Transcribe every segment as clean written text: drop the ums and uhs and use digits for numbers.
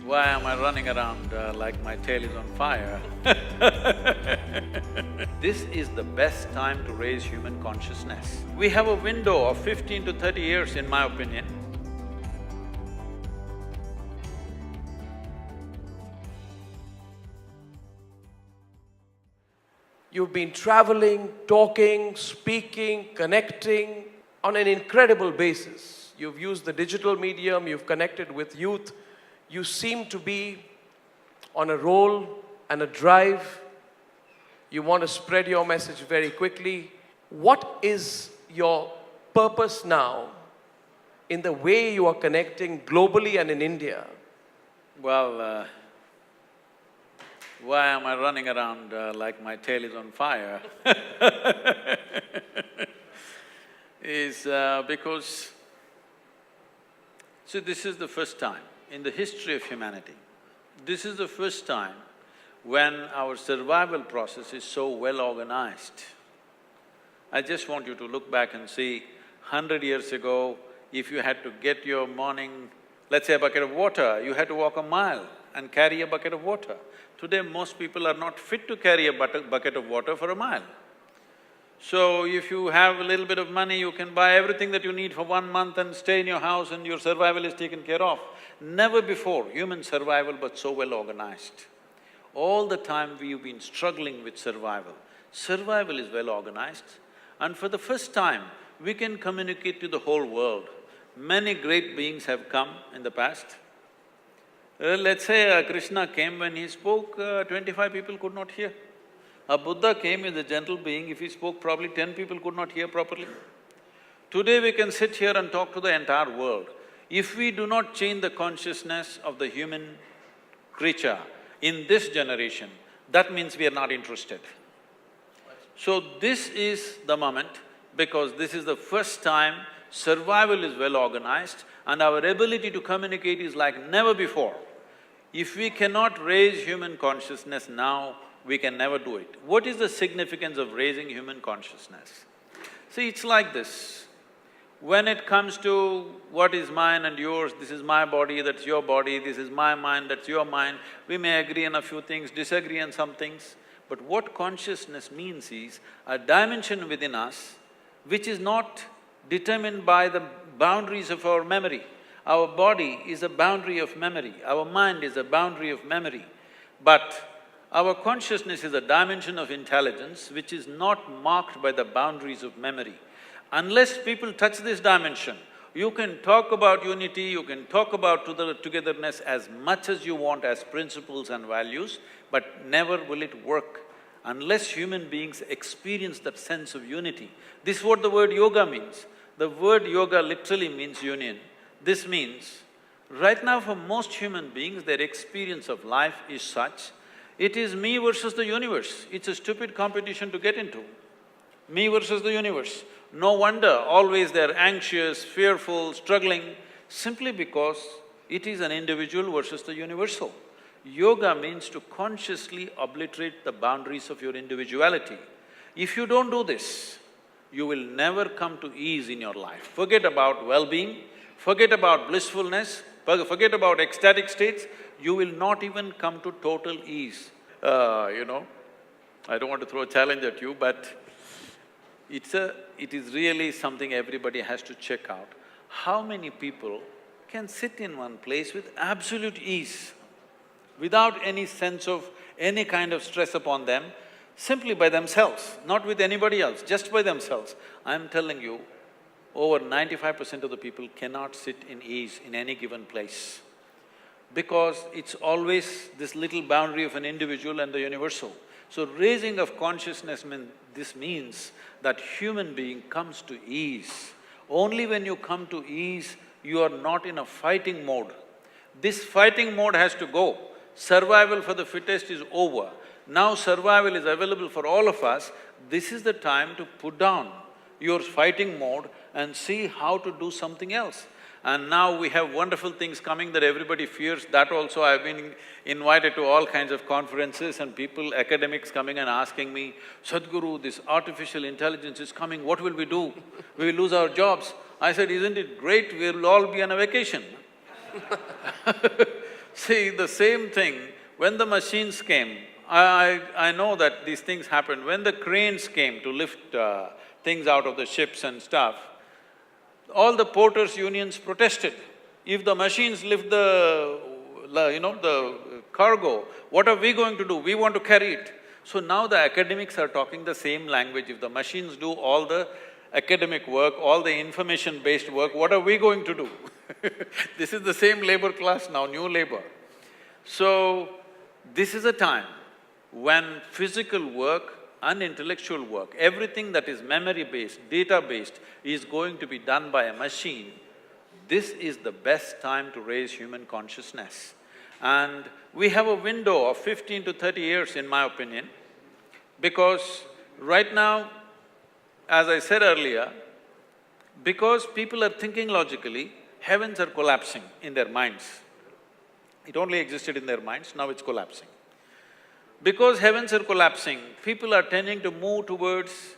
Why am I running around like my tail is on fire? This is the best time to raise human consciousness. We have a window of 15 to 30 years, in my opinion. You've been traveling, talking, speaking, connecting on an incredible basis. You've used the digital medium, you've connected with youth. You seem to be on a roll and a drive. You want to spread your message very quickly. What is your purpose now in the way you are connecting globally and in India? Well, why am I running around like my tail is on fire? Is because… See, this is the first time in the history of humanity, this is the first time when our survival process is so well organized. I just want you to look back and see, 100 years ago, if you had to get your morning, let's say a bucket of water, you had to walk a mile and carry a bucket of water. Today, most people are not fit to carry a bucket of water for a mile. So, if you have a little bit of money, you can buy everything that you need for 1 month and stay in your house and your survival is taken care of. Never before human survival was so well organized. All the time we've been struggling with survival. Survival is well organized, and for the first time, we can communicate to the whole world. Many great beings have come in the past. Let's say Krishna came, when he spoke, 25 people could not hear. A Buddha came as a gentle being, if he spoke probably 10 people could not hear properly. Today we can sit here and talk to the entire world. If we do not change the consciousness of the human creature in this generation, that means we are not interested. So this is the moment, because this is the first time survival is well organized and our ability to communicate is like never before. If we cannot raise human consciousness now, we can never do it. What is the significance of raising human consciousness? See, it's like this. When it comes to what is mine and yours, this is my body, that's your body, this is my mind, that's your mind, we may agree on a few things, disagree on some things. But what consciousness means is a dimension within us which is not determined by the boundaries of our memory. Our body is a boundary of memory, our mind is a boundary of memory. But our consciousness is a dimension of intelligence which is not marked by the boundaries of memory. Unless people touch this dimension, you can talk about unity, you can talk about togetherness as much as you want as principles and values, but never will it work unless human beings experience that sense of unity. This is what the word yoga means. The word yoga literally means union. This means, right now for most human beings, their experience of life is such, it is me versus the universe. It's a stupid competition to get into. Me versus the universe. No wonder always they're anxious, fearful, struggling, simply because it is an individual versus the universal. Yoga means to consciously obliterate the boundaries of your individuality. If you don't do this, you will never come to ease in your life. Forget about well-being, forget about blissfulness, forget about ecstatic states, you will not even come to total ease. I don't want to throw a challenge at you, but it is really something everybody has to check out. How many people can sit in one place with absolute ease, without any sense of any kind of stress upon them, simply by themselves, not with anybody else, just by themselves? I'm telling you, over 95% of the people cannot sit in ease in any given place, because it's always this little boundary of an individual and the universal. So raising of consciousness this means that human being comes to ease. Only when you come to ease, you are not in a fighting mode. This fighting mode has to go. Survival for the fittest is over. Now survival is available for all of us. This is the time to put down your fighting mode and see how to do something else. And now we have wonderful things coming that everybody fears. That also I've been invited to all kinds of conferences and people, academics coming and asking me, Sadhguru, this artificial intelligence is coming, what will we do? We will lose our jobs. I said, isn't it great, we'll all be on a vacation. See, the same thing, when the machines came, I know that these things happened. When the cranes came to lift things out of the ships and stuff, all the porters' unions protested. If the machines lift the cargo, what are we going to do? We want to carry it. So now the academics are talking the same language. If the machines do all the academic work, all the information-based work, what are we going to do? This is the same labor class now, new labor. So, this is a time when physical work and intellectual work, everything that is memory-based, data-based, is going to be done by a machine. This is the best time to raise human consciousness. And we have a window of 15 to 30 years, in my opinion, because right now, as I said earlier, because people are thinking logically, heavens are collapsing in their minds. It only existed in their minds, now it's collapsing. Because heavens are collapsing, people are tending to move towards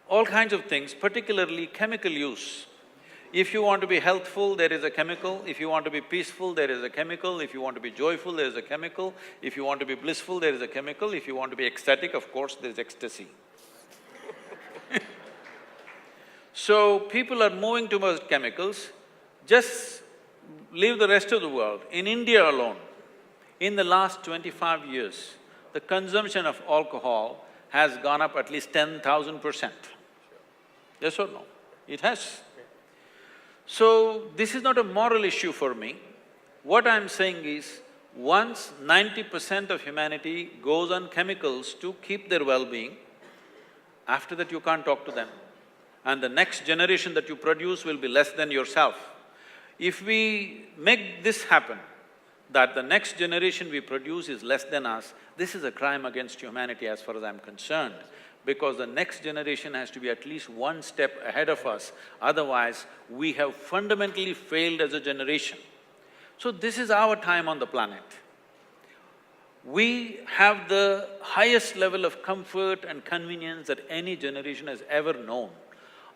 all kinds of things, particularly chemical use. If you want to be healthful, there is a chemical. If you want to be peaceful, there is a chemical. If you want to be joyful, there is a chemical. If you want to be blissful, there is a chemical. If you want to be ecstatic, of course, there is ecstasy. So, people are moving towards chemicals. Just leave the rest of the world. In India alone, in the last 25 years, the consumption of alcohol has gone up at least 10,000%. Yes or no? It has. So, this is not a moral issue for me. What I'm saying is, once 90% of humanity goes on chemicals to keep their well-being, after that you can't talk to them. And the next generation that you produce will be less than yourself. If we make this happen, that the next generation we produce is less than us, this is a crime against humanity as far as I'm concerned, because the next generation has to be at least one step ahead of us, otherwise we have fundamentally failed as a generation. So this is our time on the planet. We have the highest level of comfort and convenience that any generation has ever known.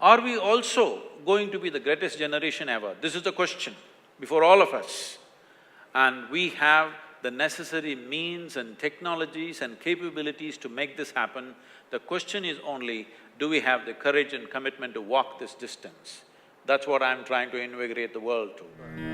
Are we also going to be the greatest generation ever? This is the question before all of us. And we have the necessary means and technologies and capabilities to make this happen. The question is only, do we have the courage and commitment to walk this distance? That's what I'm trying to invigorate the world to.